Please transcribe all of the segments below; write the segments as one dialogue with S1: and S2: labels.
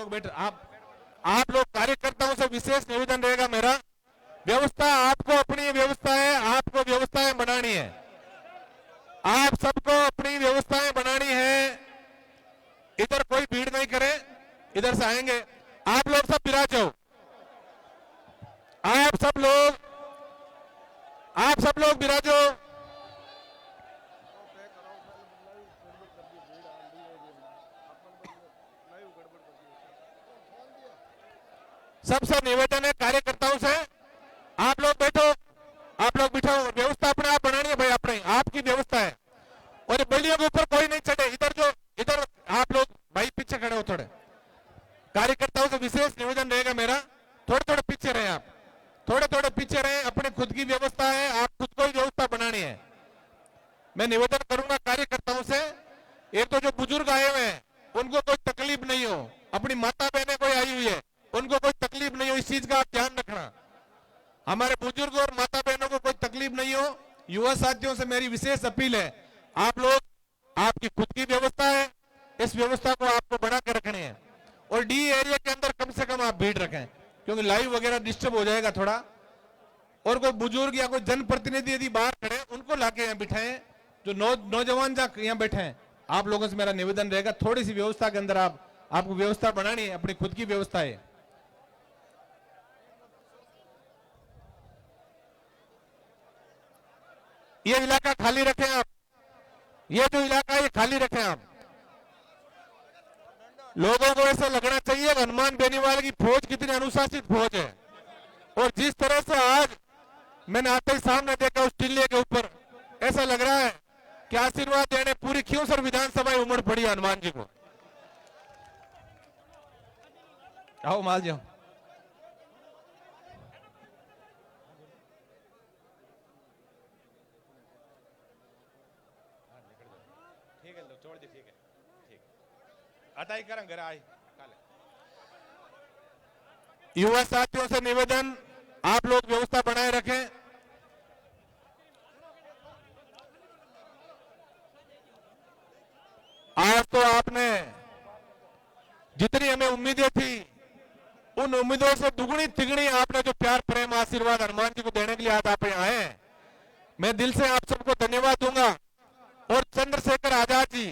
S1: लोग बैठ, आप लोग कार्यकर्ताओं से विशेष निवेदन रहेगा मेरा, व्यवस्था आपको अपनी व्यवस्था है, आपको व्यवस्थाएं बनानी है, आप सबको अपनी व्यवस्थाएं बनानी है। इधर कोई भीड़ नहीं करे, इधर से आएंगे आप लोग सब विराजो, आप सब लोग विराजो। सबसे निवेदन है कार्यकर्ताओं से, आप लोग बैठो, आप लोग बिठाओ, व्यवस्था अपने आप बनानी है भाई, अपने आपकी व्यवस्था है। और बलियों के ऊपर कोई नहीं चढ़े, इधर आप लोग भाई पीछे खड़े हो, थोड़े कार्यकर्ताओं से विशेष निवेदन रहेगा मेरा, थोड़े थोड़े पीछे रहे, आप थोड़े थोड़े पीछे रहे, अपने खुद की व्यवस्था है, आप खुद को ही व्यवस्था बनानी है। मैं निवेदन करूंगा कार्यकर्ताओं से, एक तो जो बुजुर्ग आए हुए हैं उनको कोई तकलीफ नहीं हो, अपनी माता बहनें कोई आई हुई है उनको कोई तकलीफ नहीं हो, इस चीज का आप ध्यान रखना, हमारे बुजुर्ग और माता बहनों को कोई तकलीफ नहीं हो। युवा साथियों से मेरी विशेष अपील है, आप लोग, आपकी खुद की व्यवस्था है, इस व्यवस्था को आपको बना के रखनी है। और डी एरिया के अंदर कम से कम आप भीड़ रखें, क्योंकि लाइव वगैरह डिस्टर्ब हो जाएगा थोड़ा। और कोई बुजुर्ग या कोई जनप्रतिनिधि यदि बाहर खड़े, उनको लाके यहाँ बिठाएं, जो नौजवान यहाँ बैठे हैं। आप लोगों से मेरा निवेदन रहेगा, थोड़ी सी व्यवस्था के अंदर आपको व्यवस्था बनानी है, अपनी खुद की व्यवस्था है। ये इलाका खाली रखें आप, ये जो इलाका है ये खाली रखें आप। लोगों को ऐसा लगना चाहिए हनुमान बेनीवाल की फौज कितनी अनुशासित फौज है। और जिस तरह से आज मैंने आते ही सामने देखा उस टिल्ले के ऊपर, ऐसा लग रहा है कि आशीर्वाद देने पूरी खियोसर विधानसभा उमड़ पड़ी हनुमान जी को। आओ माल जाओ, ठीक है, लो छोड़ दे, ठीक है, ठीक अटाई करें घर आई। युवा साथियों से निवेदन, आप लोग व्यवस्था बनाए रखें। आज तो आपने जितनी हमें उम्मीदें थी, उन उम्मीदों से दुगनी तिगनी आपने जो प्यार प्रेम आशीर्वाद हनुमान जी को देने के लिए आज आप यहाँ आए हैं, मैं दिल से आप सबको धन्यवाद दूंगा। और चंद्रशेखर आजाद जी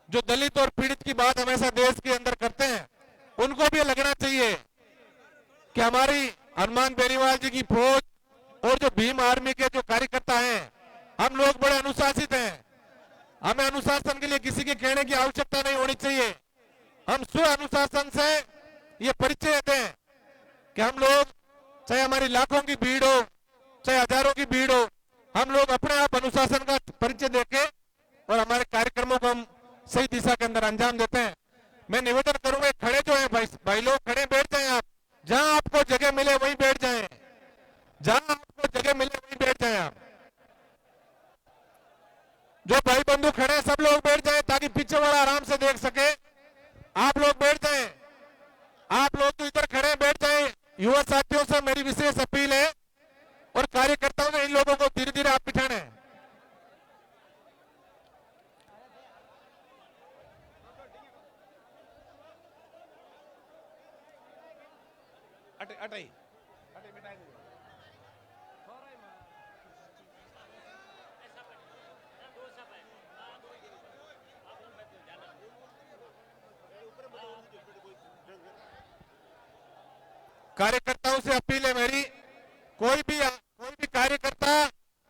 S1: जो दलित और पीड़ित की बात हमेशा देश के अंदर करते हैं, उनको भी लगना चाहिए कि हमारी हनुमान बेनीवाल जी की फौज और जो भीम आर्मी के जो कार्यकर्ता हैं, हम लोग बड़े अनुशासित हैं। हमें अनुशासन के लिए किसी के कहने की आवश्यकता नहीं होनी चाहिए। हम स्व अनुशासन से ये परिचय दें कि हम लोग, चाहे हमारी लाखों की भीड़ हो, चाहे हजारों की भीड़ हो, हम लोग अपने आप अनुशासन का परिचय देके और हमारे कार्यक्रमों को हम सही दिशा के अंदर अंजाम देते हैं। मैं निवेदन करूंगा, खड़े जो है भाई लोग खड़े बैठ जाएं, आप जहां आपको जगह मिले वहीं बैठ जाएं, जहां आपको जगह मिले वहीं बैठ जाएं। आप जो भाई बंधु खड़े हैं सब लोग बैठ जाएं, ताकि पीछे वाला आराम से देख सके। आप लोग बैठ जाएं, आप लोग तो इधर खड़े बैठ जाएं। युवा साथियों से मेरी विशेष अपील है, और कार्यकर्ताओं ने इन लोगों को धीरे धीरे आप बिठाना है। अटाई कार्यकर्ताओं से अपील है मेरी, कोई भी कार्यकर्ता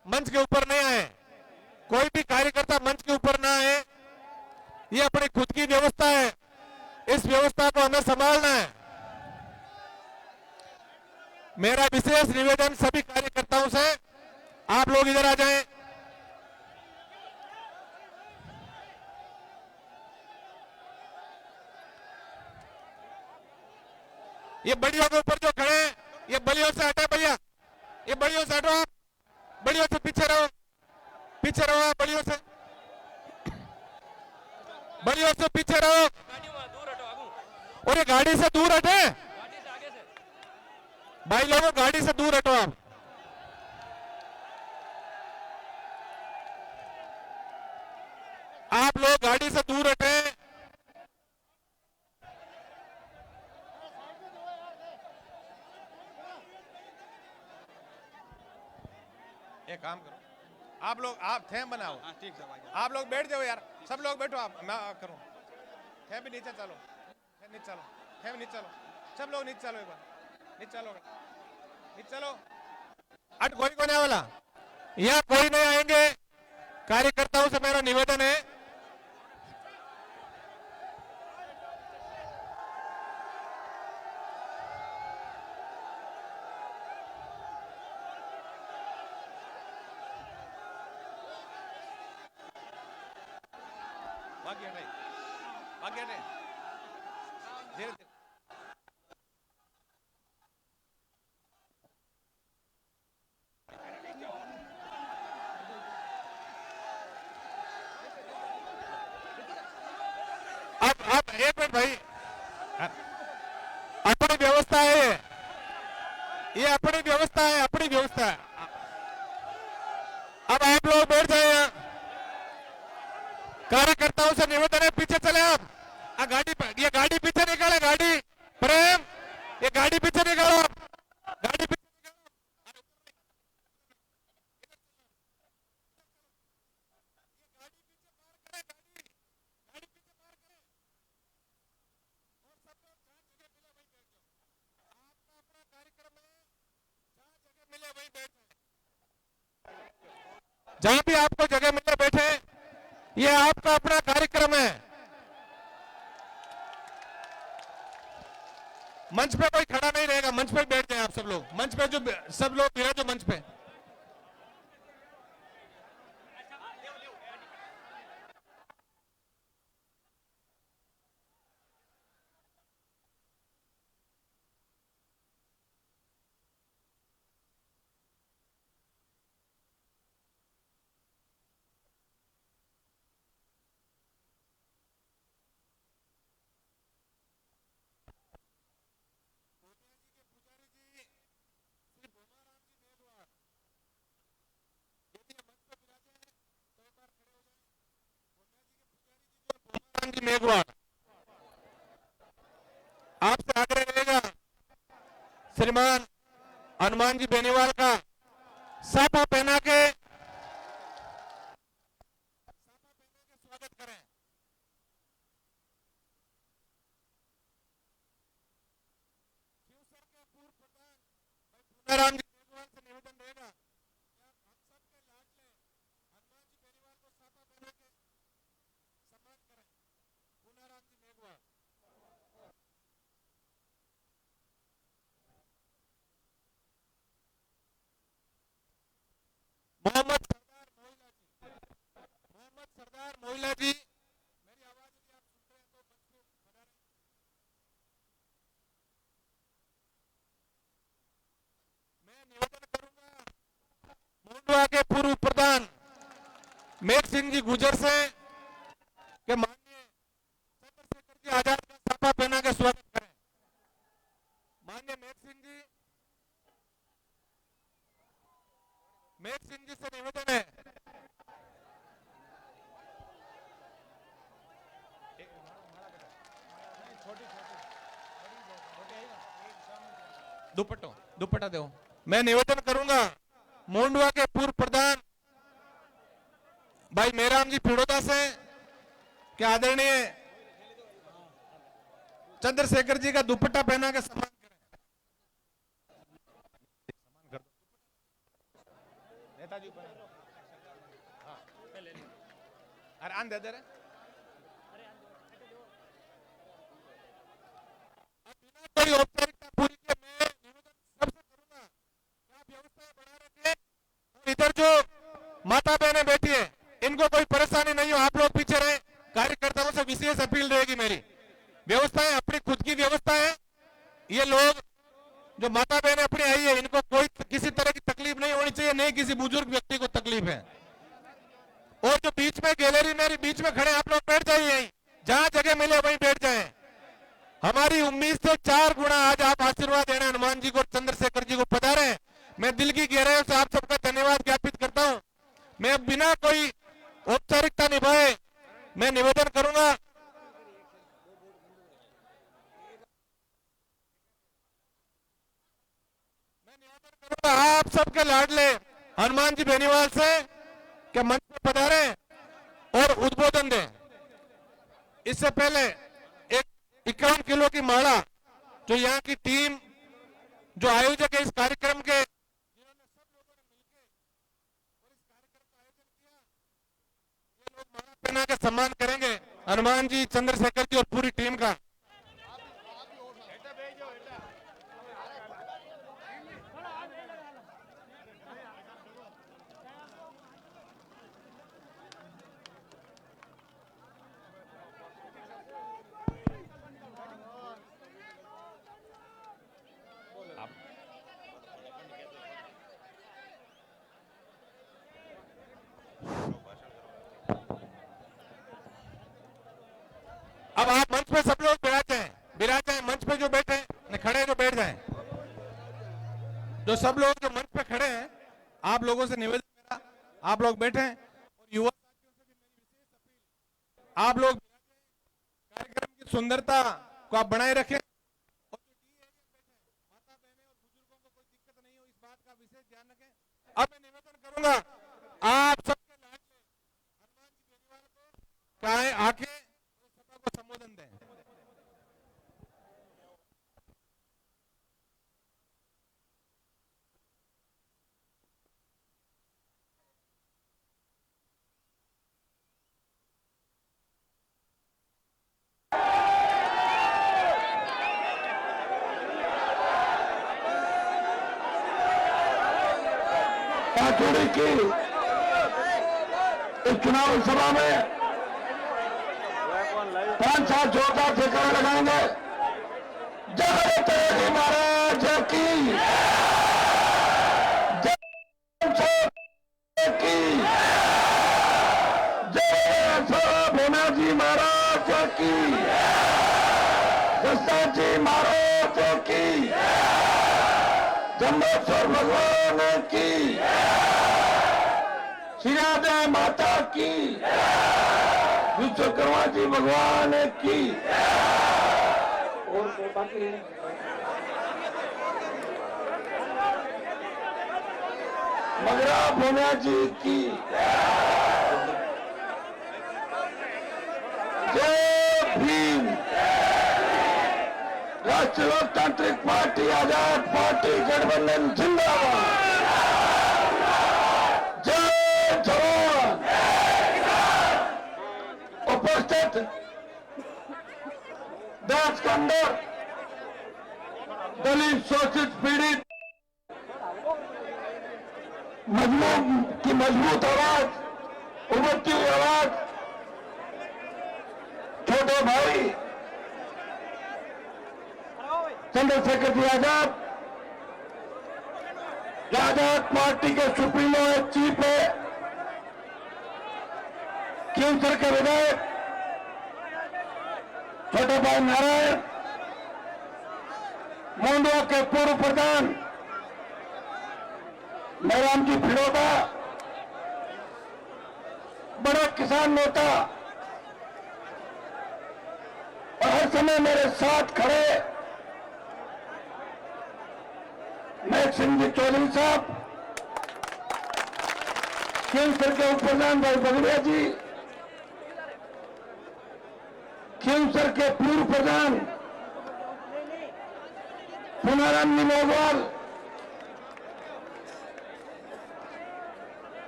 S1: मंच के ऊपर नहीं आए, कोई भी कार्यकर्ता मंच के ऊपर ना आए। ये अपनी खुद की व्यवस्था है, इस व्यवस्था को हमें संभालना है। मेरा विशेष निवेदन सभी कार्यकर्ताओं से, आप लोग इधर आ जाएं। ये बड़ियों के ऊपर जो खड़े हैं, ये बलियों से हटे भैया, ये बलियों से हटो, बलियों से पीछे रहो, पीछे रहो, बलियों से पीछे रहो। और ये गाड़ी से दूर हटे भाई लोगों, गाड़ी से दूर हटो। आप लोग गाड़ी से दूर हटे। एक काम करो, आप थेम बनाओ।
S2: हाँ ठीक है भाई।
S1: आप लोग बैठ जाओ यार, सब लोग बैठो, आप मैं करूं। थेम भी नीचे चलो, थेम नीचे चलो, थेम नीचे चलो, सब लोग नीचे चलो, एक बार नीचे चलो, नीचे चलो। अट कोई को नहीं वाला, यहाँ कोई नहीं आएंगे। कार्यकर्ताओं से मेरा निवेदन है, भाग्य नहीं, भाग्य नहीं, धीरे धीरे। अब एक मिनट भाई, अपनी व्यवस्था है ये अपनी व्यवस्था है, अपनी व्यवस्था है। अब आप लोग बैठ जाए यहाँ। कार्यकर्ताओं से निवेदन है, पीछे चले आप। ये गाड़ी पीछे निकाले, गाड़ी प्रेम, ये गाड़ी पीछे निकालो आप, गाड़ी पीछे निकालो। गाड़ी पीछे पार करें, और सब लोग जहाँ जगह मिले वहीं बैठ जाओ। आपका अपना कार्यक्रम है, जहाँ जगह मिले वहीं बैठ जाए, जहाँ भी आपको जगह मिले बैठे। ये आपका अपना कार्यक्रम है। मंच पे कोई खड़ा नहीं रहेगा, मंच पे बैठ जाए आप सब लोग, मंच पे जो सब लोग विराजो मंच पे। मेघवाल, आपसे आग्रह रहेगा श्रीमान हनुमान जी बेनीवाल का साफा पहना के स्वागत करें। राम जी बेनीवाल से निवेदन रहेगा, हम सबके लाडले हनुमान जी बेनीवाल को साफा पहना के सम्मान करें। पूनाराम जी मेघवाल। मोहम्मद सरदार मोइला जी, मोहम्मद सरदार मोइला जी, मेरी आवाज यदि आप सुन रहे हैं तो मंच पे पधारें। मैं निवेदन करूंगा मुंडवा के पूर्व प्रधान मेघ सिंह जी गुजर से कि माननीय चंद्रशेखर जी आजाद का साफा पहना के स्वागत करें। माननीय मेघ सिंह जी से निवेदन है, दुपट्टा दो। मैं निवेदन करूंगा मुंडवा के पूर्व प्रधान भाई मेहराम जी पिड़ोदा से कि आदरणीय चंद्रशेखर जी का दुपट्टा पहना के सम्मान करें। नेताजी अरे आन दे दे रहे। कोई औपचारिकता पूरी के मैं निवेदन सबसे करूंगा कि आप व्यवस्था बना रखें, और इधर जो माता बहनें बैठी है इनको कोई परेशानी नहीं हो, आप लोग पीछे रहे। कार्यकर्ताओं से विशेष अपील रहेगी मेरी, व्यवस्थाएं अपनी खुद की व्यवस्था है। ये लोग जो माता बहनें अपनी आई है इनको कोई किसी तरह की तकलीफ नहीं होनी चाहिए, नहीं किसी बुजुर्ग व्यक्ति को तकलीफ है। और जो बीच में गैलरी मेरी बीच में खड़े आप लोग बैठ जाइए, यहीं जहां जगह मिले वहीं बैठ जाएं। हमारी उम्मीद से 4 गुना आज आप आशीर्वाद देना हनुमान जी को, चंद्रशेखर जी को पधारे। मैं दिल की गहराइयों से आप सबका धन्यवाद ज्ञापित करता हूं। मैं बिना कोई औपचारिकता निभाए मैं निवेदन करूंगा आप सबके लाडले हनुमान जी बेनीवाल से कि मंच पर पधारें और उद्बोधन दें। इससे पहले एक 51 किलो की माला जो यहाँ की टीम जो आयोजक है इस कार्यक्रम के, जिन्होंने सब लोगों ने मिलकर और इस कार्यक्रम का आयोजन किया, ये लोग माला पहना के सम्मान करेंगे हनुमान जी, चंद्रशेखर जी और पूरी टीम का। अब आप मंच पे सब लोग विराज जाए मंच पे जो बैठे हैं, खड़े हैं जो बैठ जाएं। जो सब लोग जो मंच पे खड़े हैं, आप लोगों से निवेदन मेरा, आप लोग बैठे हैं और युवा साथियों से भी मेरी विशेष अपील, आप लोग कार्यक्रम की सुंदरता को आप बनाए रखें और जो डी एरिया बैठे हैं, माता बहनें और बुजुर्गों को कोई दिक्कत नहीं हो, इस बात का विशेष ध्यान रखें। अब मैं निवेदन करूंगा आप सबके लाडले हनुमान जी बेनीवाल को चाहे आके सभा को संबोधन दें।
S2: पाचोड़ी की इस चुनाव सभा में 5-7 जोरदार ठिकाने लगाएंगे। जय तेरी महाराज की, जय की, जय भोना जी महाराज की, दस्ता जी महाराज की, जम्बेश्वर भगवान की, श्री राधा माता की, विश्वकर्मा जी भगवान की, और बाकी मगरा भोना जी की, जय भीम। राष्ट्रीय लोकतांत्रिक पार्टी आजाद पार्टी गठबंधन जिंदाबाद। जय जवान। उपस्थित देश के अंदर दलित शोषित पीड़ित मजबूत आवाज, उभरती हुई आवाज, छोटे भाई चंद्रशेखर जी आजाद, आजाद पार्टी के सुप्रीमो चीफ है, खींवसर के विधायक छोटे भाई नारायण, मोंडवा के पूर्व प्रधान महराम जी फिरोदा, बड़ा किसान नेता और हर समय मेरे साथ खड़े महक सिंह जी चौधरी साहब, खींवसर के उप प्रधान भाई बगड़िया जी, खींवसर के पूर्व प्रधान पुनाराम निमोवाल,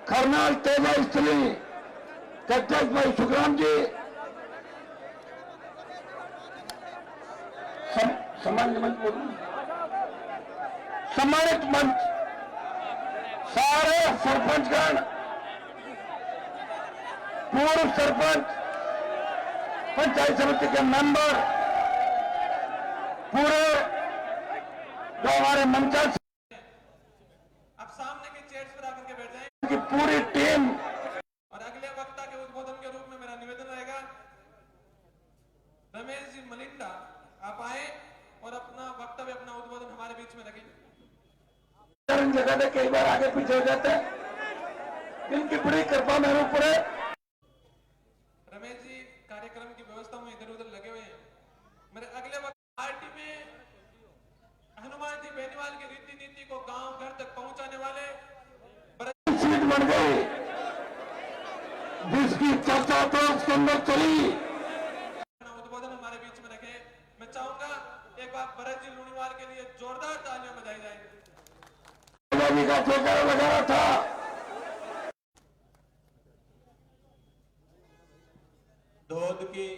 S2: करनाल तेजा स्थली कट्टक भाई सुखराम जी, सम्मानित मंच, सारे सरपंचगण, पूर्व सरपंच, पंचायत समिति के मेंबर, पूरे जो हमारे मंचास
S3: अब सामने के चेयर्स पर आकर के बैठ जाएं
S2: की पूरी टीम
S3: और अगले वक्ता के उद्बोधन के रूप में मेरा निवेदन रहेगा, रमेश जी मलिंडा आप आए और अपना वक्तव्य, अपना उद्बोधन हमारे बीच में रखें।
S2: जगह में कई बार आगे पीछे हो जाते हैं, इनकी बड़ी कृपा मेरे ऊपर है।
S3: रमेश जी कार्यक्रम की व्यवस्था में इधर उधर लगे हुए हैं। मेरे अगले वक्त पार्टी में हनुमान जी बेनीवाल की रीति नीति को गांव घर तक पहुंचाने वाले
S2: जिसकी चर्चा तो उसके अंदर चली,
S3: उद्बोधन हमारे बीच में रखे। मैं चाहूंगा एक बार भरत जी लूणीवाल के लिए जोरदार तालियां बजाई जाए।
S2: आजादी का जयकारा लगा रहा था।
S4: धोद की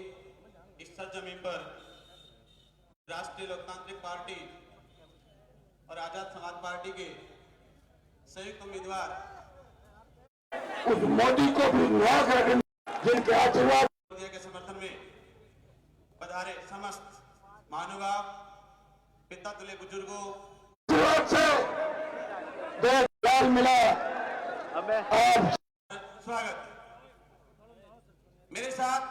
S4: इस सरजमीन पर राष्ट्रीय लोकतांत्रिक पार्टी और आजाद समाज पार्टी के संयुक्त उम्मीदवार
S2: उस मोदी को भी नुआ कर जिनके आशीर्वाद
S4: मोदी के समर्थन में पधारे समस्त महानुभाव, पिता तुल्य बुजुर्गों,
S2: से देश लाल मिला। आप
S4: स्वागत। मेरे साथ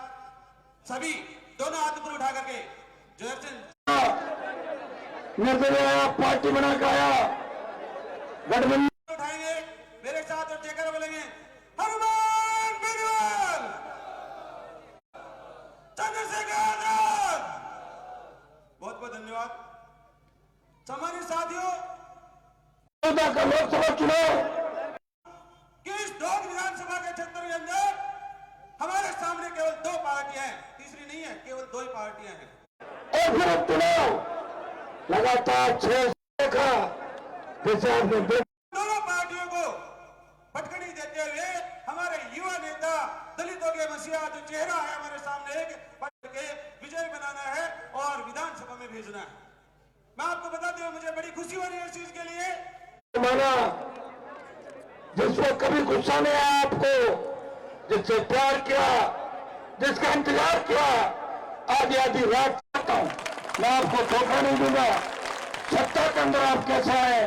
S4: सभी दोनों हाथ ऊपर उठा करके जोर से
S2: नजर आया, पार्टी बना के आया, गठबंधन
S4: उठाएंगे मेरे साथ और जयकारा बोलेंगे। हनुमान बेनीवाल, चंद्रशेखर आजाद। बहुत बहुत धन्यवाद। सम्मानित साथियों,
S2: 14 का लोकसभा चुनाव
S4: कि इस धोद विधानसभा के क्षेत्र के अंदर हमारे सामने केवल दो पार्टियां हैं, तीसरी नहीं है, केवल दो ही पार्टियां हैं।
S2: और फिर अब चुनाव लगातार 6 देखा, जैसे आपने
S4: दोनों पार्टियों को पटकनी देते हुए हमारे युवा नेता, दलितों के मसीहा जो चेहरा है हमारे सामने, एक पट के विजय बनाना है और विधानसभा में भेजना है। मैं आपको बताते हुए मुझे बड़ी खुशी हो रही है इस चीज के लिए।
S2: माना जिसको कभी गुस्सा नहीं आया, आपको जिससे प्यार किया, जिसका इंतजार किया, आधी आधी रात करता हूं, मैं आपको धोखा नहीं दूंगा। सत्ता के अंदर आप कैसा है,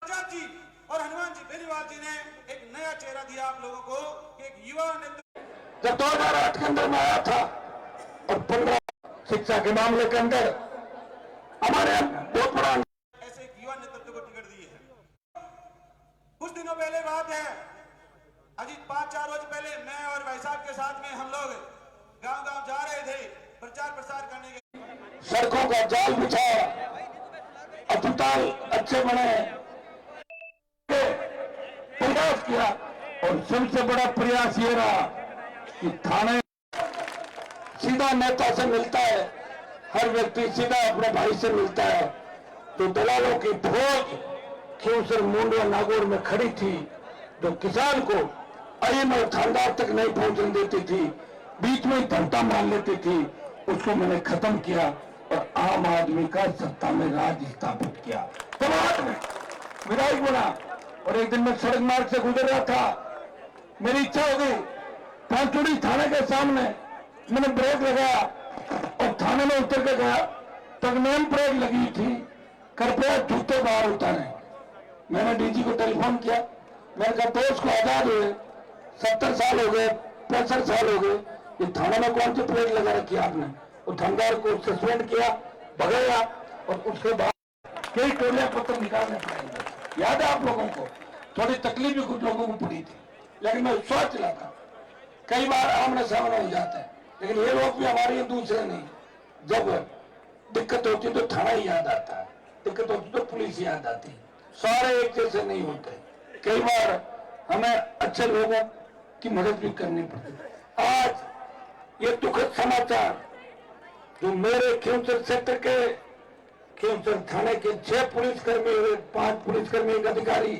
S4: आजाद जी और हनुमान जी बेनीवाल जी ने एक नया चेहरा दिया आप लोगों को कि एक युवा नेता।
S2: जब 2008 के अंदर में आया था और 15 शिक्षा के मामले के अंदर हमारे बहुत बड़ा
S4: ऐसे एक युवा नेतृत्व को टिकट दी है। कुछ दिनों पहले बात है, अजी 5-4 रोज पहले मैं और भाई साहब के साथ में हम लोग गांव-गांव जा रहे थे प्रचार प्रसार करने के।
S2: सड़कों का जाल बिछाया, अस्पताल अच्छे बने, प्रयास किया और सबसे बड़ा प्रयास ये रहा कि थाने सीधा नेता से मिलता है, हर व्यक्ति सीधा अपने भाई से मिलता है। तो दलालों की फौज खियोसर मुंडवा नागौर में खड़ी थी, जो किसान को अयन और थानेदार तक नहीं पहुंचने देती थी, बीच में धंधा मार लेती थी, उसको मैंने खत्म किया और आम आदमी का सत्ता में राज स्थापित किया। समाज में विधायक बना और एक दिन मैं सड़क मार्ग से गुजर रहा था, मेरी इच्छा हो गई, पांचुड़ी थाने के सामने मैंने ब्रेक लगाया और थाने में उतर के गया, तब नेम प्लेट लगी थी, कृपया जूते बाहर उतारें। मैंने डीजी को टेलीफोन किया, मैंने कहा दोस्त को आजाद हुए 70 साल हो गए, 65 साल हो गए, ये थाने में कौन सी प्लेट लगा रखी आपने? वो थानेदार को सस्पेंड किया, भगाया और उसके बाद कई टोलियां पत्र निकालने पड़ेंगे। याद है आप लोगों को? थोड़ी तकलीफ भी कुछ लोगों को पड़ी थी, लेकिन मैं सोच रहा था, कई बार आमने सामने हो जाता है, लेकिन ये लोग भी हमारे दूसरे नहीं। जब दिक्कत होती तो थाना ही याद आता है, दिक्कत होती तो पुलिस याद आती। सारे एक जैसे नहीं होते, कई बार हमें अच्छे लोगों की मदद भी करनी पड़ती। आज ये दुखद समाचार जो मेरे खियोसर क्षेत्र के खियोसर थाने के 6 पुलिसकर्मी हुए, 5 पुलिसकर्मी, एक अधिकारी,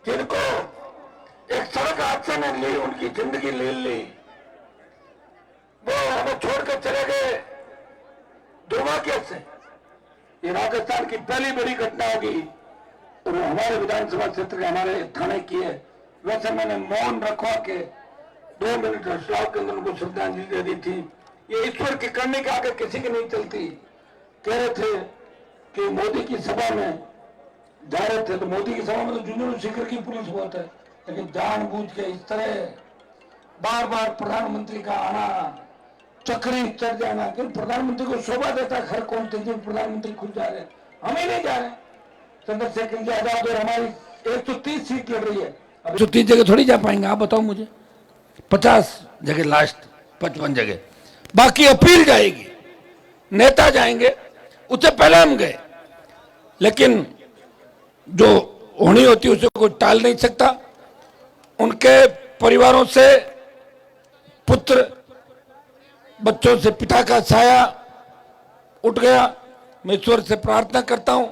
S2: जिनको एक सड़क हादसे ने ली, उनकी जिंदगी ले ली, वो हमें छोड़कर चले गए दुर्भाग्य से। ये राजस्थान की पहली बड़ी घटना होगी और हमारे विधानसभा क्षेत्र के हमारे थाने की है। वैसे मैंने मौन रखवा के 2 मिनट श्राव के अंदर उनको श्रद्धांजलि दे दी थी। ये ईश्वर की करने के आगे किसी की नहीं चलती। कह रहे थे कि मोदी की सभा में जा रहे थे, तो मोदी की सभा में तो झुंझुनू शिखर की पुलिस बहुत है, लेकिन जानबूझ के इस तरह बार बार प्रधानमंत्री का आना, चक्री चढ़ जाना, क्योंकि प्रधानमंत्री को शोभा देता है, हर कौन थे जब प्रधानमंत्री खुद जा रहे हैं, हम ही नहीं जा रहे। चंद्रशेखर जी आजाद और हमारी 130 सीट लड़ रही है, 130 जगह थोड़ी जा पाएंगे, आप बताओ मुझे। 50 जगह लास्ट, 55 जगह बाकी अपील जाएगी, नेता जाएंगे। उससे पहले हम गए, लेकिन जो होनी होती है उसे कोई टाल नहीं सकता। उनके परिवारों से पुत्र बच्चों से पिता का साया उठ गया। मैं ईश्वर से प्रार्थना करता हूं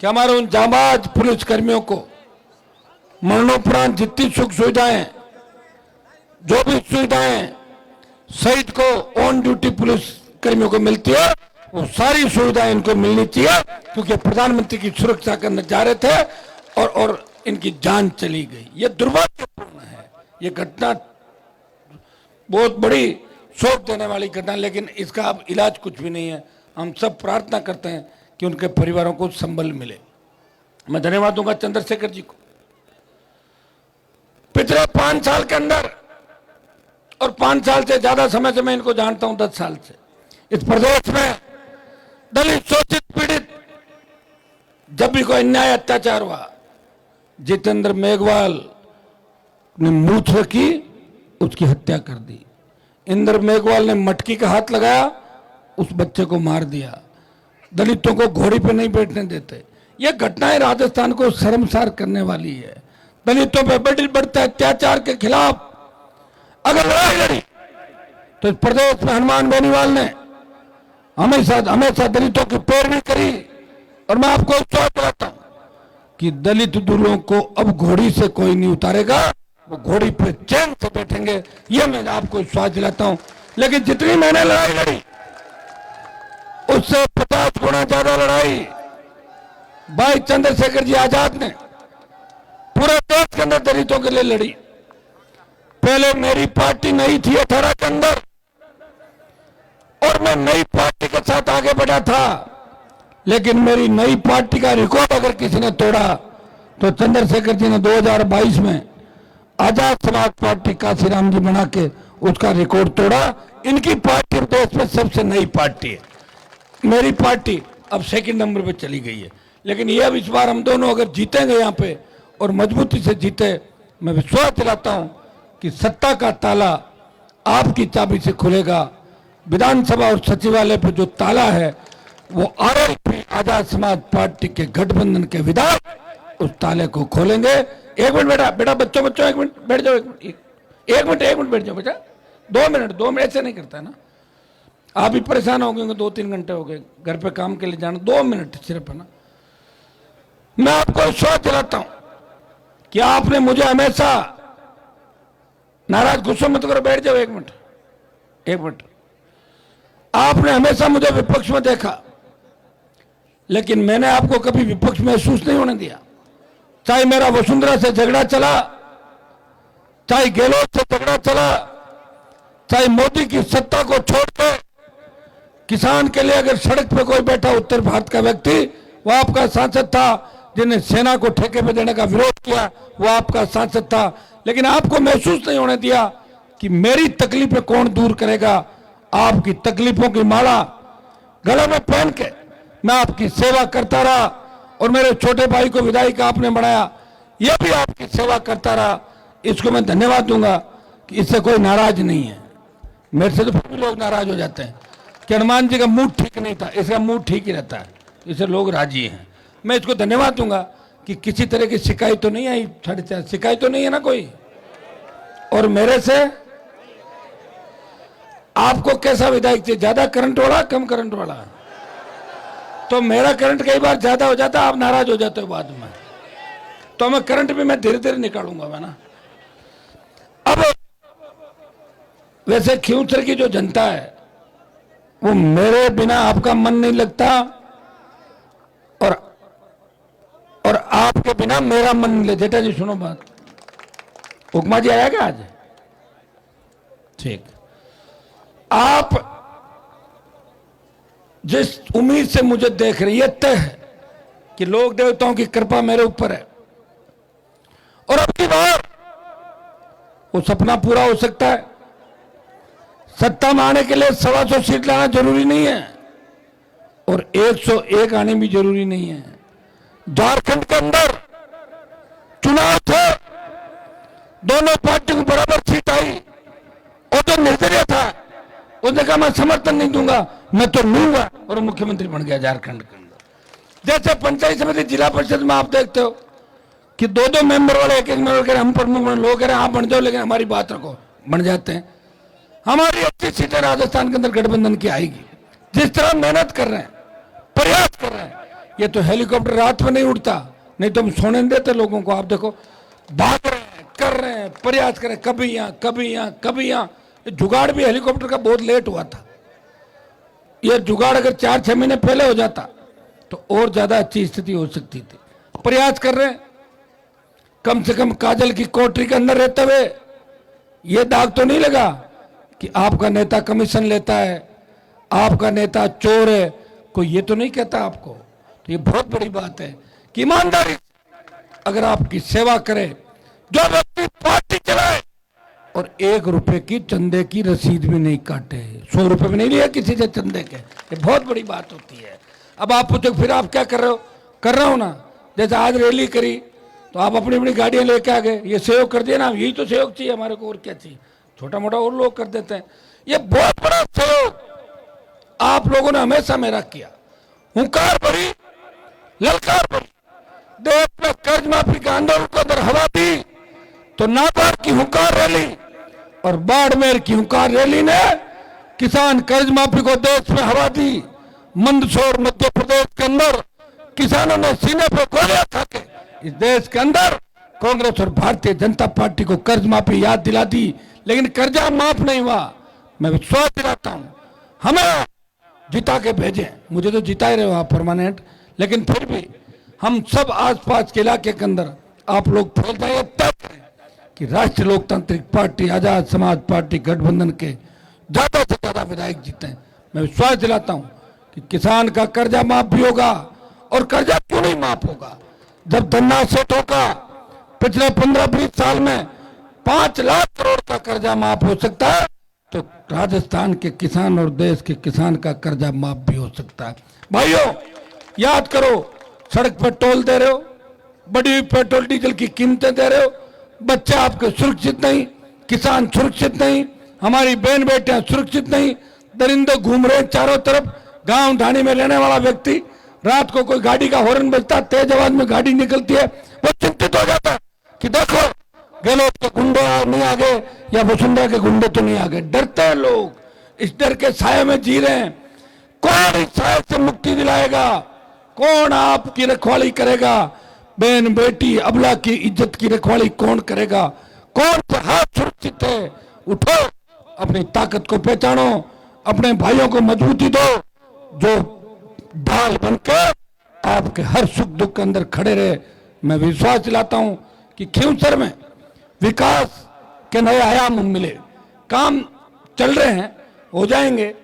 S2: कि हमारे उन जांबाज पुलिस कर्मियों को मरणोपरांत जितनी सुख सुविधाएं, जो भी सुविधाएं शहीद को ऑन ड्यूटी पुलिस कर्मियों को मिलती है, वो सारी सुविधाएं इनको मिलनी चाहिए, क्योंकि प्रधानमंत्री की सुरक्षा करने जा रहे थे और इनकी जान चली गई। ये दुर्भाग्यपूर्ण है। ये घटना बहुत बड़ी शोक देने वाली घटना, लेकिन इसका अब इलाज कुछ भी नहीं है। हम सब प्रार्थना करते हैं कि उनके परिवारों को संबल मिले। मैं धन्यवाद दूंगा चंद्रशेखर जी को। पिछले 5 साल के अंदर, और 5 साल से ज्यादा समय से मैं इनको जानता हूं, 10 साल से, इस प्रदेश में दलित शोषित पीड़ित जब भी कोई अन्याय अत्याचार हुआ, जितेंद्र मेघवाल ने मूछ रखी, उसकी हत्या कर दी। इंद्र मेघवाल ने मटकी का हाथ लगाया, उस बच्चे को मार दिया। दलितों को घोड़ी पे नहीं बैठने देते। ये घटनाएं राजस्थान को शर्मसार करने वाली है। दलितों पे बढ़ते अत्याचार के खिलाफ अगर लड़ाई लड़ी तो इस प्रदेश में हनुमान बेनीवाल ने हमेशा दलितों की पैरवी करी। और मैं आपको विश्वास दिलाता हूं कि दलित दूल्हों को अब घोड़ी से कोई नहीं उतारेगा, वो घोड़ी पे चैन से बैठेंगे, ये मैं आपको विश्वास दिलाता हूं। लेकिन जितनी मैंने लड़ाई लड़ी, उससे 50 गुना ज्यादा लड़ाई भाई चंद्रशेखर जी आजाद ने पूरे देश के अंदर दलितों के लिए लड़ी। पहले मेरी पार्टी नहीं थी 18 के अंदर, और मैं नई पार्टी के साथ आगे बढ़ा था, लेकिन मेरी नई पार्टी का रिकॉर्ड अगर किसी ने तोड़ा तो चंद्रशेखर जी ने 2022 में आजाद समाज पार्टी काशीराम जी बना के उसका रिकॉर्ड तोड़ा। इनकी पार्टी देश में सबसे नई पार्टी है। मेरी पार्टी अब 2nd नंबर पे चली गई है। लेकिन ये अब इस बार हम दोनों अगर जीतेंगे यहाँ पे और मजबूती से जीते, मैं विश्वास दिलाता हूं कि सत्ता का ताला आपकी चाबी से खुलेगा। विधानसभा और सचिवालय पे जो ताला है वो आरएलपी आजाद समाज पार्टी के गठबंधन के विधायक उस ताले को खोलेंगे। एक मिनट बेटा बच्चों 1 मिनट बैठ जाओ। 1 मिनट बैठ जाओ बेटा। 2 मिनट ऐसे नहीं करता है ना। आप भी परेशान हो गए, 2-3 घंटे हो गए घर पे काम के लिए जाना। 2 मिनट सिर्फ है ना। मैं आपको विश्वास दिलाता हूं कि आपने मुझे हमेशा, नाराज गुस्सा मत करो, बैठ जाओ 1 मिनट। आपने हमेशा मुझे विपक्ष में देखा, लेकिन मैंने आपको कभी विपक्ष महसूस नहीं होने दिया। चाहे मेरा वसुंधरा से झगड़ा चला, चाहे गहलोत से झगड़ा चला, चाहे मोदी की सत्ता को छोड़कर किसान के लिए अगर सड़क पे कोई बैठा उत्तर भारत का व्यक्ति, वो आपका सांसद था। जिन्हें सेना को ठेके पे देने का विरोध किया, वो आपका सांसद था। लेकिन आपको महसूस नहीं होने दिया कि मेरी तकलीफें कौन दूर करेगा। आपकी तकलीफों की माला गले में पहन के मैं आपकी सेवा करता रहा, और मेरे छोटे भाई को विधायक आपने बनाया, यह भी आपकी सेवा करता रहा। इसको मैं धन्यवाद दूंगा कि इससे कोई नाराज नहीं है। मेरे से तो फिर भी लोग नाराज हो जाते हैं कि हनुमान जी का मूड ठीक नहीं था, इसका मूड ठीक ही रहता है, इससे लोग राजी हैं। मैं इसको धन्यवाद दूंगा कि किसी तरह की शिकायत तो नहीं आई। 4.5 शिकायत तो नहीं है ना कोई। और मेरे से आपको कैसा विधायक चाहिए? ज्यादा करंट वाला, कम करंट वाला? तो मेरा करंट कई बार ज्यादा हो जाता है, आप नाराज हो जाते हो बाद में। तो मैं करंट भी मैं धीरे धीरे निकालूंगा मैं ना। अब वैसे खियूसर की जो जनता है, वो मेरे बिना आपका मन नहीं लगता, और आपके बिना मेरा मन नहीं लगता। जेठा जी सुनो बात। हुक्मा जी आया क्या आज? ठीक। आप जिस उम्मीद से मुझे देख रही है, तय है कि लोक देवताओं की कृपा मेरे ऊपर है, और अब की बार वो सपना पूरा हो सकता है। सत्ता में आने के लिए 125 सीट लाना जरूरी नहीं है, और 101 आने भी जरूरी नहीं है। झारखंड के अंदर चुनाव थे, दोनों पार्टियों को बराबर सीट आई, और जो निर्दलीय था उसने कहा मैं समर्थन नहीं दूंगा, मैं तो लूंगा, और मुख्यमंत्री बन गया झारखंड के अंदर। जैसे पंचायत समिति, जिला परिषद में आप देखते हो कि 2-2 मेंबर वाले, 1-1 मेंबर कह रहे हम प्रमुख बने, लोग कह रहे हैं आप बन जाओ लेकिन हमारी बात रखो, बन जाते हैं। हमारी अच्छी सीटें राजस्थान के अंदर गठबंधन की आएगी। जिस तरह मेहनत कर रहे हैं, प्रयास कर रहे हैं, ये तो हेलीकॉप्टर रात में नहीं उड़ता, नहीं तो हम सोने नहीं देते लोगों को। आप देखो, भाग रहे हैं, कर रहे हैं, प्रयास कर रहे हैं, कभी यहाँ कभी यहाँ कभी यहाँ। जुगाड़ भी हेलीकॉप्टर का बहुत लेट हुआ था। यह जुगाड़ अगर 4-6 महीने पहले हो जाता तो और ज्यादा अच्छी स्थिति हो सकती थी। प्रयास कर रहे हैं, कम से कम काजल की कोठरी के अंदर रहते हुए यह दाग तो नहीं लगा कि आपका नेता कमीशन लेता है, आपका नेता चोर है, कोई ये तो नहीं कहता आपको। तो ये बहुत बड़ी बात है कि ईमानदारी अगर आपकी सेवा करे, जो व्यक्ति पार्टी चलाए और 1 रुपए की चंदे की रसीद भी नहीं काटे, 100 रुपए में नहीं लिया किसी से चंदे के, ये बहुत बड़ी बात होती है। अब आप पूछो फिर आप क्या कर रहे हो? कर रहा हूं ना, जैसे आज रैली करी तो आप अपनी अपनी गाड़ियां लेके आ गए, ये सहयोग कर दिया ना, यही तो सहयोग चाहिए हमारे को, और क्या चाहिए? छोटा मोटा और लोग कर देते हैं, ये बहुत बड़ा सहयोग आप लोगों ने हमेशा मेरा किया। हुंकार भरी, ललकार भरी, देश में कर्ज माफी का आंदोलन को अगर हवा दी तो नाबार्ड की हुंकार रैली और बाड़मेर की हुंकार रैली ने किसान कर्ज माफी को देश में हवा दी। मंदसौर मध्य प्रदेश के अंदर किसानों ने सीने पर गोलियां खा के इस देश के अंदर कांग्रेस और भारतीय जनता पार्टी को कर्ज माफी याद दिला दी, लेकिन कर्जा माफ नहीं हुआ। मैं विश्वास दिलाता हूं, हमें जिता के भेजें, मुझे तो जिता ही रहे हो आप परमानेंट, लेकिन फिर भी हम सब आसपास के इलाके के अंदर आप लोग फैल जाए, तय करें कि राष्ट्रीय लोकतांत्रिक पार्टी, आजाद समाज पार्टी गठबंधन के ज्यादा से ज्यादा विधायक जीते। मैं विश्वास दिलाता हूं कि किसान का कर्जा माफ भी होगा। और कर्जा क्यों नहीं माफ होगा? जब धन्ना सेठों का पिछले 15-20 साल में 5 लाख करोड़ का कर्जा माफ हो सकता है, तो राजस्थान के किसान और देश के किसान का कर्जा माफ भी हो सकता है। भाइयों, याद करो, सड़क पर टोल दे रहे हो, बढ़ी हुई पेट्रोल डीजल की कीमतें दे रहे हो, बच्चे आपके सुरक्षित नहीं, किसान सुरक्षित नहीं, हमारी बहन बेटियां सुरक्षित नहीं, दरिंदे घूम रहे चारों तरफ। गांव ढाणी में रहने वाला व्यक्ति, रात को कोई गाड़ी का हॉर्न बजता, तेज आवाज में गाड़ी निकलती है, वो चिंतित हो जाता है कि देखो गहलोत के गुंडे नहीं आ गए या वसुंधरा के गुंडे तो नहीं आ गए। डरते हैं लोग, इस डर के साये में जी रहे हैं। कौन इस साये से मुक्ति दिलाएगा? कौन आपकी रखवाली करेगा? बहन बेटी अबला की इज्जत की रखवाली कौन करेगा? कौन से हाथ सुरक्षित है? उठो, अपनी ताकत को पहचानो, अपने भाइयों को मजबूती दो, जो ढाल बनकर आपके हर सुख दुख के अंदर खड़े रहे। मैं विश्वास दिलाता हूं कि खींवसर में विकास के नए आयाम मिले, काम चल रहे हैं, हो जाएंगे,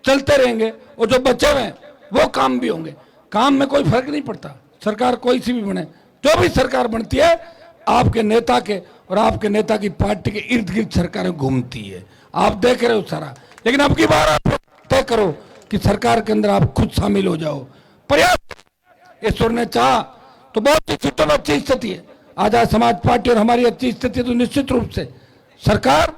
S2: चलते रहेंगे, और जो बचे हुए हैं वो काम भी होंगे। काम में कोई फर्क नहीं पड़ता, सरकार कोई सी भी बने, जो भी सरकार बनती है आपके नेता के और आपके नेता की पार्टी के इर्द गिर्द सरकारें घूमती है, आप देख रहे हो सारा। लेकिन अब की बार आप तय करो कि सरकार के अंदर आप खुद शामिल हो जाओ। पर्याप्त ईश्वर ने चाहा तो बहुत सी सीटों में अच्छी स्थिति है, आजाद समाज पार्टी और हमारी अच्छी स्थिति, तो निश्चित रूप से सरकार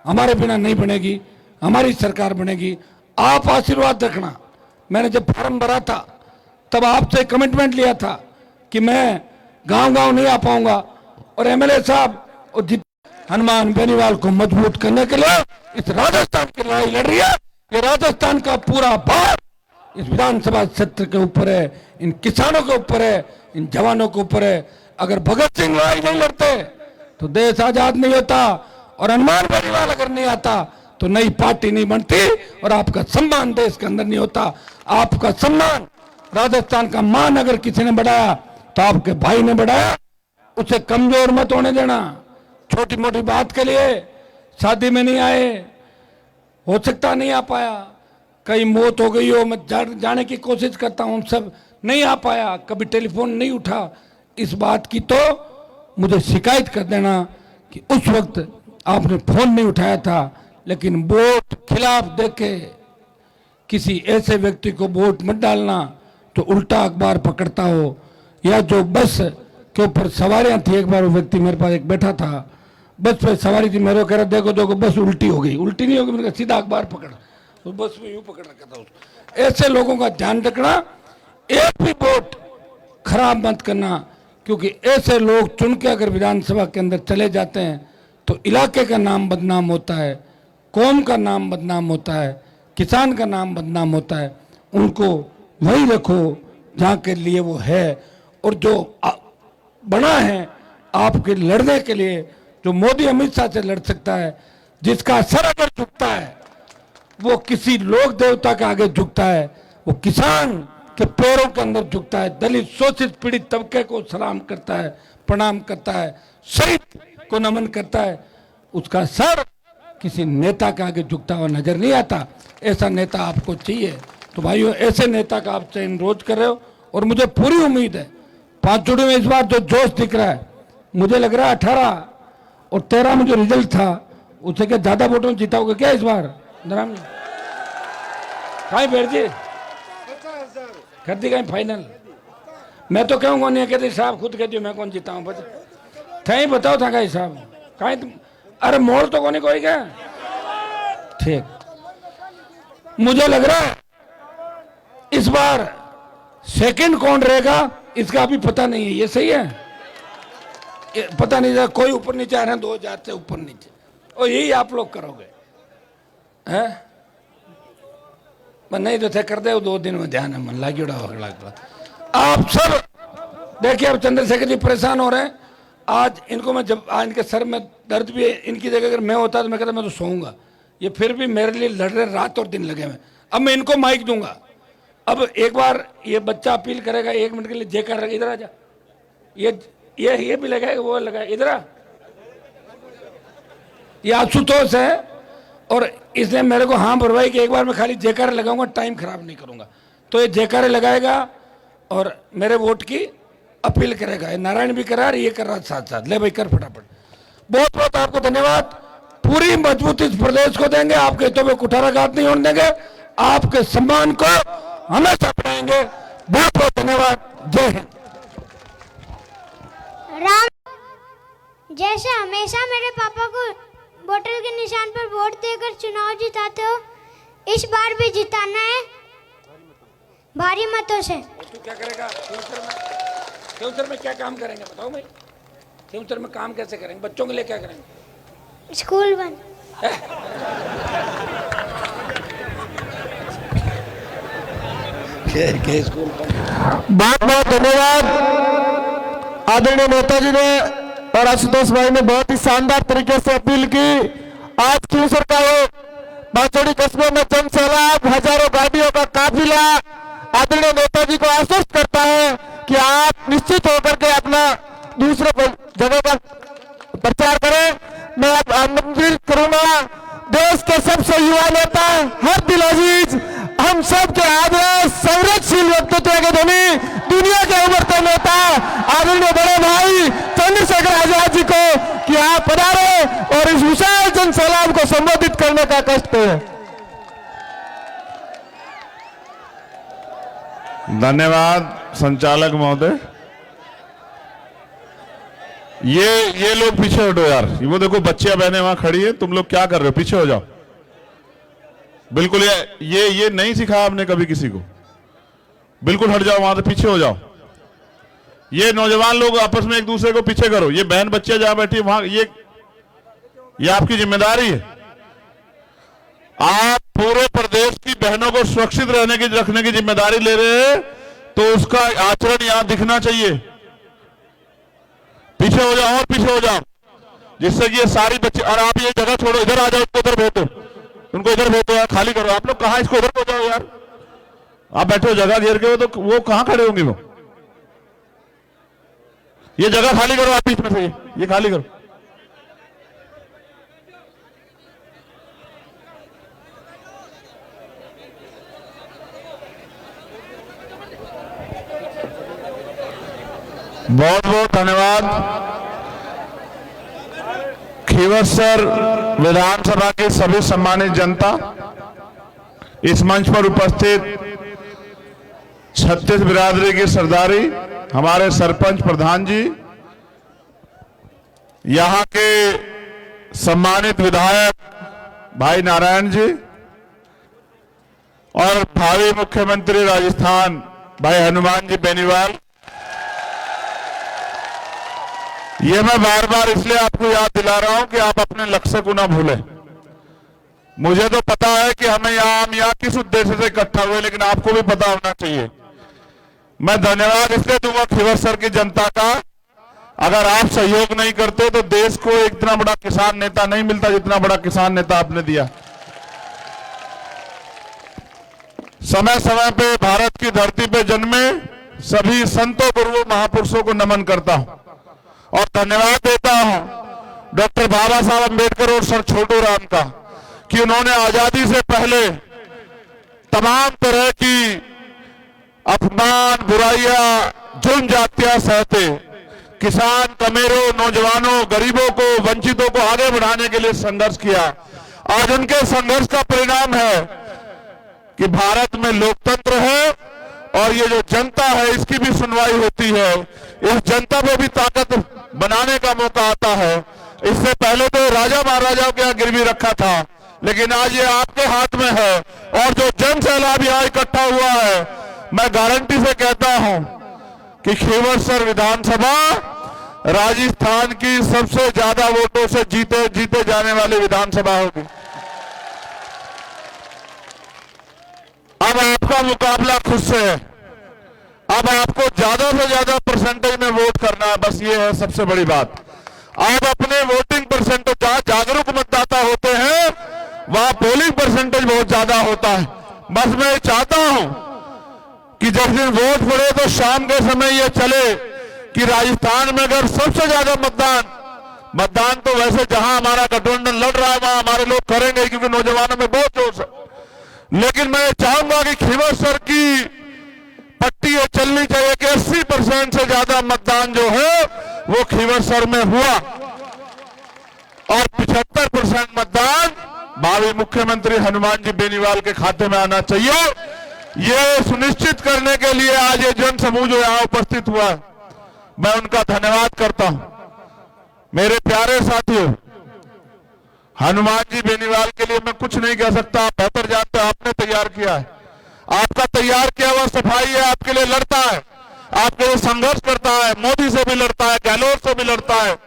S2: हमारे बिना नहीं बनेगी, हमारी सरकार बनेगी। आप आशीर्वाद रखना। मैंने जब फॉर्म भरा था तब आपसे कमिटमेंट लिया था कि मैं गांव-गांव नहीं आ पाऊंगा, और एमएलए साहब और हनुमान बेनीवाल को मजबूत करने के लिए इस राजस्थान की लड़ाई लड़ रही है। ये राजस्थान का पूरा भार इस विधानसभा क्षेत्र के ऊपर है, इन किसानों के ऊपर है, इन जवानों के ऊपर है। अगर भगत सिंह लड़ाई नहीं लड़ते तो देश आजाद नहीं होता, और हनुमान बेनीवाल अगर नहीं आता तो नई पार्टी नहीं बनती, और आपका सम्मान देश के अंदर नहीं होता। आपका सम्मान, राजस्थान का मान अगर किसी ने बढ़ाया तो आपके भाई ने बढ़ाया, उसे कमजोर मत होने देना। छोटी मोटी बात के लिए शादी में नहीं आए, हो सकता नहीं आ पाया, कहीं मौत हो गई हो, मैं जाने की कोशिश करता हूं, सब नहीं आ पाया, कभी टेलीफोन नहीं उठा, इस बात की तो मुझे शिकायत कर देना कि उस वक्त आपने फोन नहीं उठाया था। लेकिन वोट खिलाफ देके किसी ऐसे व्यक्ति को वोट मत डालना तो उल्टा अखबार पकड़ता हो। या जो बस के ऊपर सवारियां थी, एक बार वो व्यक्ति मेरे पास एक बैठा था, बस पे सवारी थी, मेरे को कह रहा देखो देखो बस उल्टी हो गई। उल्टी नहीं होगी, मैंने कहा सीधा अखबार पकड़, तो बस में यूं पकड़ रखा था उसको। ऐसे लोगों का ध्यान रखना, एक भी वोट खराब मत करना, क्योंकि ऐसे लोग चुन के अगर विधानसभा के अंदर चले जाते हैं तो इलाके का नाम बदनाम होता है, कौम का नाम बदनाम होता है, किसान का नाम बदनाम होता है। उनको वही रखो जहाँ के लिए वो है। और जो बना है आपके लड़ने के लिए, जो मोदी अमित शाह से लड़ सकता है, जिसका सर अगर झुकता है वो किसी लोक देवता के आगे झुकता है, वो किसान के पैरों के अंदर झुकता है, दलित शोषित पीड़ित तबके को सलाम करता है, प्रणाम करता है, शहीद को नमन करता है। उसका सर किसी नेता के आगे झुकता हुआ नजर नहीं आता। ऐसा नेता आपको चाहिए। तो भाइयों, ऐसे नेता का आप चयन रोज कर रहे हो और मुझे पूरी उम्मीद है 5 जोड़ी में इस बार जो जोश दिख रहा है, मुझे लग रहा है 18 और 13 में जो रिजल्ट था उससे क्या ज्यादा वोटों में जीता होगा क्या इस बार? कहीं बैठ जी कर दी कहीं फाइनल। मैं तो कहूँगा नहीं कहते साहब, खुद कहती हूँ मैं कौन जीता हूँ। बस कहीं बताओ था कहीं साहब, कहीं तुम अरे मोड़ तो कोई कोई क्या? ठीक, मुझे लग रहा है इस बार सेकंड कौन रहेगा इसका अभी पता नहीं है। ये सही है? पता नहीं था, कोई ऊपर नीचे आ रहे हैं 2000 से ऊपर नीचे, और यही आप लोग करोगे हैं? नहीं तो थे कर दे 2 दिन में, ध्यान है मन लागी उड़ा। आप सब देखिए, अब चंद्रशेखर जी परेशान हो रहे हैं। आज इनको मैं जब आज इनके सर में दर्द भी है, इनकी जगह अगर मैं होता तो मैं कहता मैं तो सोऊंगा। ये फिर भी मेरे लिए लड़ रहे, रात और दिन लगे हुए। अब मैं इनको माइक दूंगा। अब एक बार ये बच्चा अपील करेगा 1 मिनट के लिए, जयकार रखेगा, इधर आ जा। ये भी लगाएगा, वो लगाएगा, इधर आ। ये आशुतोष है और इसने मेरे को हाँ भरवाई कि एक बार मैं खाली जयकार लगाऊंगा, टाइम खराब नहीं करूंगा। तो ये जयकार लगाएगा और मेरे वोट की अपील करेगा। ये नारायण भी करा और ये कर रहा साथ साथ। ले भाई कर फटाफट। बहुत बहुत आपको धन्यवाद। पूरी मजबूती इस प्रदेश को देंगे, आपके हितों में कुठाराघात नहीं होने देंगे, आपके सम्मान को हमेशा अपनाएंगे। बहुत बहुत धन्यवाद। जय हिंद।
S5: राम, जैसे हमेशा मेरे पापा को बोतल के निशान पर वोट देकर चुनाव जिताते हो, इस बार भी जिताना है भारी मतों से।
S2: तू क्या करेगा फ्यूचर में क्या काम करेंगे बताओ भाई? फ्यूचर में काम कैसे करेंगे? बच्चों के लिए क्या करेंगे?
S5: स्कूल बंद।
S2: स्कूल
S1: बहुत बहुत धन्यवाद। आदरणीय नेताजी ने और आशुतोष भाई ने बहुत ही शानदार तरीके से अपील की। आज क्यूसर का वो बांसवाड़ी कस्बे में जन सैलाब, हजारों गाड़ियों का काफिला आदरणीय नेताजी को आश्वस्त करता है कि आप निश्चित होकर के अपना दूसरे जगह का प्रचार करें। मैं अब आमंत्रित करूंगा देश के सबसे युवा नेता, हर दिल अजीज, हम सब के आदर्श संरक्षण व्यक्तित्व के धनी, दुनिया के उभरते नेता आदरणीय बड़े भाई चंद्रशेखर आजाद जी को कि आप पधारे और इस विशाल जन सैलाब को संबोधित करने का कष्ट करें।
S6: धन्यवाद संचालक महोदय। ये लोग पीछे हटो यार। वो देखो बच्चियां बहनें वहां खड़ी है, तुम लोग क्या कर रहे हो? पीछे हो जाओ। बिल्कुल ये नहीं सिखाया आपने कभी किसी को। बिल्कुल हट जाओ वहां से, पीछे हो जाओ। ये नौजवान लोग आपस में एक दूसरे को पीछे करो। ये बहन बच्चियां जहां बैठी है वहां, ये आपकी जिम्मेदारी है। आप पूरे प्रदेश की बहनों को सुरक्षित रखने की जिम्मेदारी ले रहे हैं, तो उसका आचरण यहां दिखना चाहिए। पीछे हो जाओ और पीछे हो जाओ, जिससे कि ये सारी बच्चे, और आप ये जगह छोड़ो, इधर आ जाओ, इसको इधर भेजो, उनको इधर भेजो यार, खाली करो। आप लोग कहां, इसको उधर हो जाओ यार। आप बैठे हो जगह घेर के, तो वो कहां खड़े होंगे? वो ये जगह खाली करो, आप बीच में से ये खाली करो। बहुत बहुत धन्यवाद। खीवसर विधानसभा के सभी सम्मानित जनता, इस मंच पर उपस्थित छत्तीस बिरादरी की सरदारी, हमारे सरपंच प्रधान जी, यहां के सम्मानित विधायक भाई नारायण जी और भावी मुख्यमंत्री राजस्थान भाई हनुमान जी बेनीवाल। ये मैं बार बार इसलिए आपको याद दिला रहा हूं कि आप अपने लक्ष्य को ना भूलें। मुझे तो पता है कि हम यहाँ किस उद्देश्य से इकट्ठा हुए, लेकिन आपको भी पता होना चाहिए। मैं धन्यवाद इसलिए दूंगा खींवसर की जनता का। अगर आप सहयोग नहीं करते तो देश को इतना बड़ा किसान नेता नहीं मिलता जितना बड़ा किसान नेता आपने दिया। समय समय पे भारत की धरती पे जन्मे सभी संतों गुरुओं महापुरुषों को नमन करता हूं और धन्यवाद देता हूं डॉक्टर बाबा साहब अम्बेडकर और सर छोटू राम का कि उन्होंने आजादी से पहले तमाम तरह की अपमान, बुराइयां, जुल्म जातियां सहते किसान, कमेरों, नौजवानों, गरीबों को, वंचितों को आगे बढ़ाने के लिए संघर्ष किया। आज उनके संघर्ष का परिणाम है कि भारत में लोकतंत्र है और ये जो जनता है इसकी भी सुनवाई होती है। इस जनता को भी ताकत बनाने का मौका आता है। इससे पहले तो राजा महाराजाओं के यहाँ गिरवी रखा था, लेकिन आज ये आपके हाथ में है और जो जन सैलाब यहाँ इकट्ठा हुआ है, मैं गारंटी से कहता हूं कि खींवसर विधानसभा राजस्थान की सबसे ज्यादा वोटों से जीते जाने वाली विधानसभा होगी। अब आपका मुकाबला खुद से है। अब आपको ज्यादा से ज्यादा परसेंटेज में वोट करना है, बस ये है सबसे बड़ी बात। आप अपने वोटिंग परसेंटेज, जहां जागरूक मतदाता होते हैं वहां पोलिंग परसेंटेज बहुत ज्यादा होता है। बस मैं चाहता हूं कि जब दिन वोट पड़े तो शाम के समय ये चले कि राजस्थान में अगर सबसे ज्यादा मतदान तो वैसे जहां हमारा गठबंधन लड़ रहा है वहां हमारे लोग करेंगे क्योंकि नौजवानों में बहुत जोश है, लेकिन मैं चाहूंगा कि खींवसर की पट्टी ये चलनी चाहिए कि 80% से ज्यादा मतदान जो है वो खींवसर में हुआ और 75% मतदान भावी मुख्यमंत्री हनुमान जी बेनीवाल के खाते में आना चाहिए। ये सुनिश्चित करने के लिए आज ये जन समूह जो यहां उपस्थित हुआ है, मैं उनका धन्यवाद करता हूं। मेरे प्यारे साथियों, हनुमान जी बेनीवाल के लिए मैं कुछ नहीं कह सकता, आप बेहतर जानते हैं। आपने तैयार किया है, आपका तैयार किया हुआ सफाई है, आपके लिए लड़ता है, आपके लिए संघर्ष करता है, मोदी से भी लड़ता है, गहलोत से भी लड़ता है,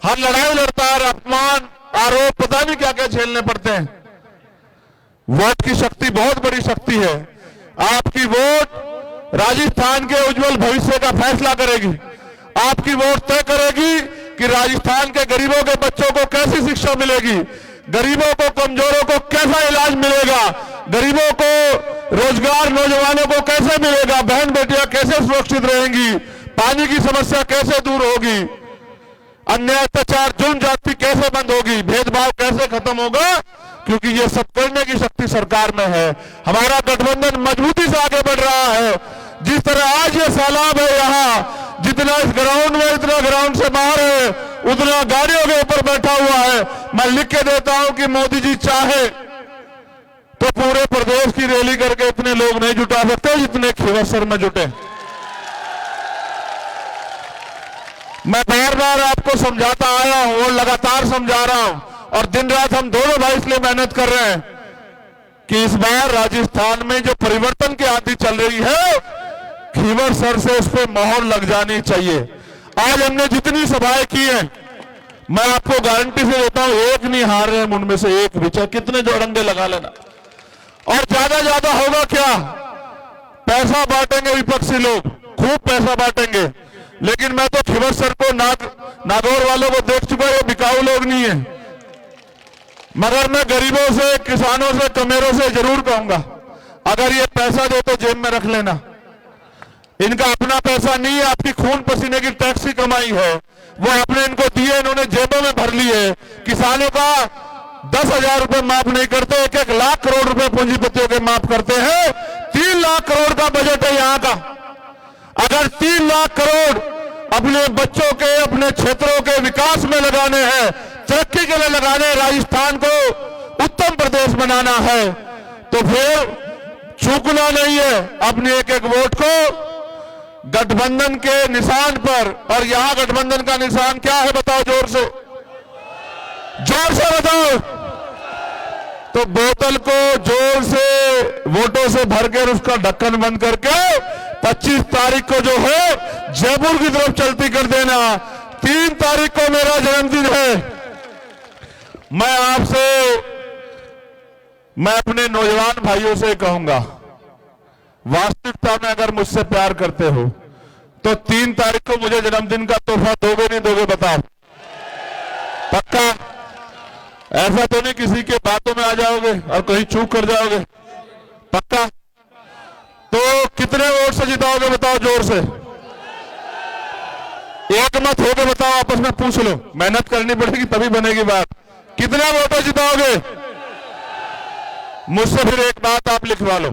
S6: हर लड़ाई लड़ता है, अपमान, आरोप, पता नहीं क्या क्या झेलने पड़ते हैं। वोट की शक्ति बहुत बड़ी शक्ति है। आपकी वोट राजस्थान के उज्जवल भविष्य का फैसला करेगी। आपकी वोट तय करेगी कि राजस्थान के गरीबों के बच्चों को कैसी शिक्षा मिलेगी, गरीबों को, कमजोरों को कैसा इलाज मिलेगा, गरीबों को रोजगार, नौजवानों को कैसे मिलेगा, बहन बेटियां कैसे सुरक्षित रहेंगी, पानी की समस्या कैसे दूर होगी, अन्याय, अत्याचार, जुल्म जाति कैसे बंद होगी, भेदभाव कैसे खत्म होगा, क्योंकि ये सब करने की शक्ति सरकार में है। हमारा गठबंधन मजबूती से आगे बढ़ रहा है। जिस तरह आज ये सैलाब है, यहाँ जितना इस ग्राउंड में, इतना ग्राउंड से बाहर है, उतना गाड़ियों के ऊपर बैठा हुआ है। मैं लिख के देता हूं कि मोदी जी चाहे तो पूरे प्रदेश की रैली करके इतने लोग नहीं जुटा सकते जितने खींवसर में जुटे। मैं बार बार आपको समझाता आया हूं और लगातार समझा रहा हूं और दिन रात हम दोनों भाई इसलिए मेहनत कर रहे हैं कि इस बार राजस्थान में जो परिवर्तन की आंधी चल रही है, खींवसर से उस पर मोहर लग जानी चाहिए। आज हमने जितनी सभाएं की हैं, मैं आपको गारंटी से देता हूं एक नहीं हार रहे हम उनमें से एक भी, चाहे कितने जोड़ंगे लगा लेना। और ज्यादा होगा क्या, पैसा बांटेंगे विपक्षी लोग, खूब पैसा बांटेंगे, लेकिन मैं तो खींवसर को, नागौर वालों को देख चुका, ये बिकाऊ लोग नहीं है। मगर मैं गरीबों से, किसानों से, कमेरों से जरूर कहूंगा, अगर ये पैसा दे तो जेब में रख लेना। इनका अपना पैसा नहीं है, आपकी खून पसीने की टैक्स की कमाई है, वो आपने इनको दिए, इन्होंने जेबों में भर ली है। किसानों का 10,000 रुपए माफ नहीं करते, 1-1 लाख करोड़ रुपए पूंजीपतियों के माफ करते हैं। 3 लाख करोड़ का बजट है यहाँ का। अगर 3 लाख करोड़ अपने बच्चों के, अपने क्षेत्रों के विकास में लगाने हैं, तरक्की के लिए लगाने, राजस्थान को उत्तम प्रदेश बनाना है, तो फिर चूकना नहीं है अपने एक वोट को गठबंधन के निशान पर। और यहां गठबंधन का निशान क्या है बताओ, जोर से बताओ। तो बोतल को जोर से वोटों से भर कर उसका ढक्कन बंद करके 25 तारीख को जो है जयपुर की तरफ चलती कर देना। 3 तारीख को मेरा जन्मदिन है। मैं आपसे मैं अपने नौजवान भाइयों से कहूंगा, वास्तविकता में अगर मुझसे प्यार करते हो तो 3 तारीख को मुझे जन्मदिन का तोहफा दोगे नहीं दोगे बताओ? पक्का? ऐसा तो नहीं किसी के बातों में आ जाओगे और कहीं चूक कर जाओगे? पक्का? तो कितने वोट से जिताओगे बताओ जोर से? एक मत होके बताओ, आपस में पूछ लो, मेहनत करनी पड़ेगी तभी बनेगी बात। कितने वोटों जिताओगे? मुझसे फिर एक बात आप लिखवा लो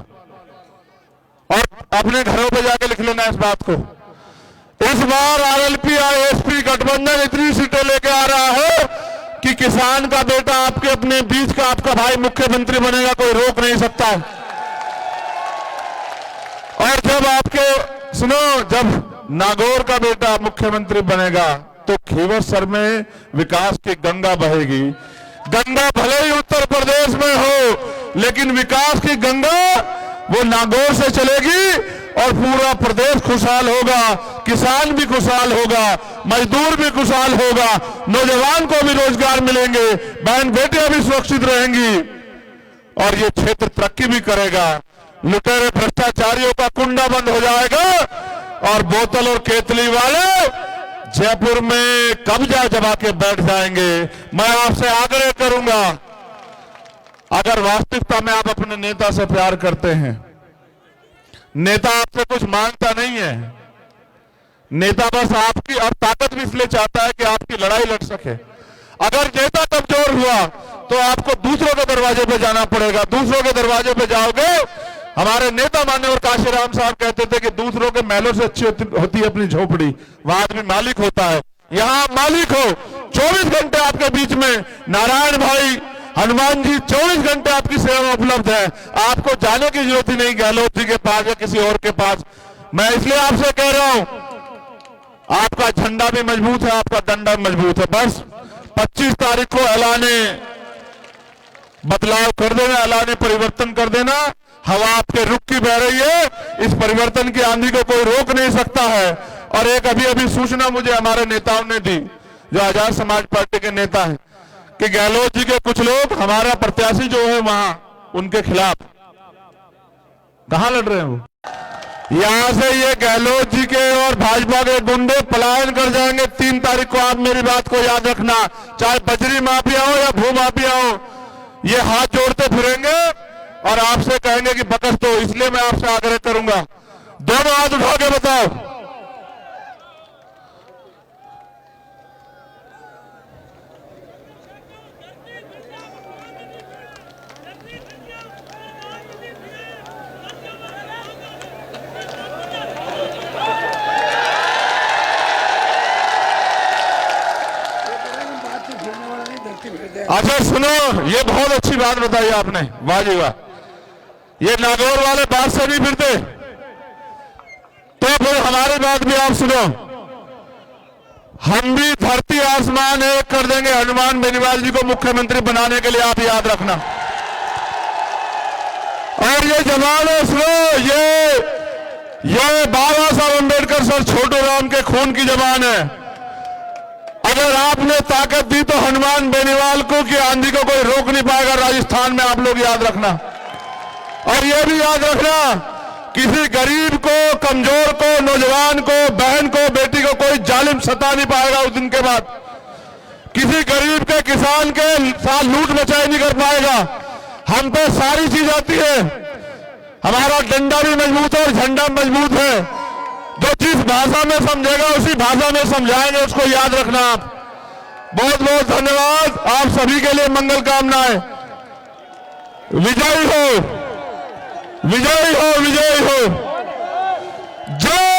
S6: और अपने घरों पे जाके लिख लेना इस बात को। इस बार आरएलपी आईएसपी गठबंधन इतनी सीटें लेके आ रहा है कि किसान का बेटा आपके अपने बीच का आपका भाई मुख्यमंत्री बनेगा, कोई रोक नहीं सकता। और जब आपके सुनो, जब नागौर का बेटा मुख्यमंत्री बनेगा तो खीवसर में विकास की गंगा बहेगी। गंगा भले ही उत्तर प्रदेश में हो, लेकिन विकास की गंगा वो नागौर से चलेगी और पूरा प्रदेश खुशहाल होगा, किसान भी खुशहाल होगा, मजदूर भी खुशहाल होगा, नौजवान को भी रोजगार मिलेंगे, बहन बेटियां भी सुरक्षित रहेंगी और ये क्षेत्र तरक्की भी करेगा। लुटेरे भ्रष्टाचारियों का कुंडा बंद हो जाएगा और बोतल और केतली वाले जयपुर में कब्जा जमा के बैठ जाएंगे। मैं आपसे आग्रह करूंगा, अगर वास्तविकता में आप अपने नेता से प्यार करते हैं, नेता आपसे कुछ मांगता नहीं है, नेता बस आपकी और ताकत भी इसलिए चाहता है कि आपकी लड़ाई लड़ सके। अगर नेता कमजोर हुआ तो आपको दूसरों के दरवाजे पे जाना पड़ेगा। दूसरों के दरवाजे पे जाओगे, हमारे नेता मान्यवर काशीराम साहब कहते थे कि दूसरों के महलों से अच्छी होती है अपनी झोपड़ी, वहां आदमी मालिक होता है। यहां मालिक हो, 24 घंटे आपके बीच में नारायण भाई हनुमान जी 24 घंटे आपकी सेवा में उपलब्ध है। आपको जाने की जरूरत ही नहीं गहलोत जी के पास या किसी और के पास। मैं इसलिए आपसे कह रहा हूं, आपका झंडा भी मजबूत है, आपका डंडा भी मजबूत है। बस 25 तारीख को ऐलाने बदलाव कर देना, ऐलाने परिवर्तन कर देना। हवा आपके रुख की बह रही है, इस परिवर्तन की आंधी को कोई रोक नहीं सकता है। और एक अभी सूचना मुझे हमारे नेताओं ने दी, जो आजाद समाज पार्टी के नेता हैं, कि गहलोत जी के कुछ लोग हमारा प्रत्याशी जो है वहां उनके खिलाफ कहां लड़ रहे हैं। वो यहां से ये गहलोत जी के और भाजपा के गुंडे पलायन कर जाएंगे 3 तारीख को। आप मेरी बात को याद रखना, चाहे बजरी माफिया हो या भू माफिया हो, ये हाथ जोड़ते फिरेंगे और आपसे कहेंगे कि बकस दो। इसलिए मैं आपसे आग्रह करूंगा, दोनों हाथ उठा के बताओ, अच्छा सुनो, ये बहुत अच्छी बात बताई आपने, वाह जी वाह। ये नागौर वाले बात से नहीं फिरते, तो फिर हमारी बात भी आप सुनो। हम भी धरती आसमान एक कर देंगे हनुमान बेनीवाल जी को मुख्यमंत्री बनाने के लिए, आप याद रखना। और ये जवान है, सुनो, ये बाबा साहब अम्बेडकर सर छोटू राम के खून की जवान है। अगर आपने ताकत दी तो हनुमान बेनीवाल को कि आंधी को कोई रोक नहीं पाएगा राजस्थान में, आप लोग याद रखना। और ये भी याद रखना, किसी गरीब को, कमजोर को, नौजवान को, बहन को, बेटी को कोई जालिम सता नहीं पाएगा उस दिन के बाद। किसी गरीब के, किसान के साथ लूट मचाई नहीं कर पाएगा। हम पे सारी चीज आती है, हमारा डंडा भी मजबूत है और झंडा मजबूत है। जो जिस भाषा में समझेगा उसी भाषा में समझाएंगे, उसको याद रखना आप। बहुत बहुत धन्यवाद, आप सभी के लिए मंगल कामनाएं। विजयी हो, विजयी हो, विजयी हो। जय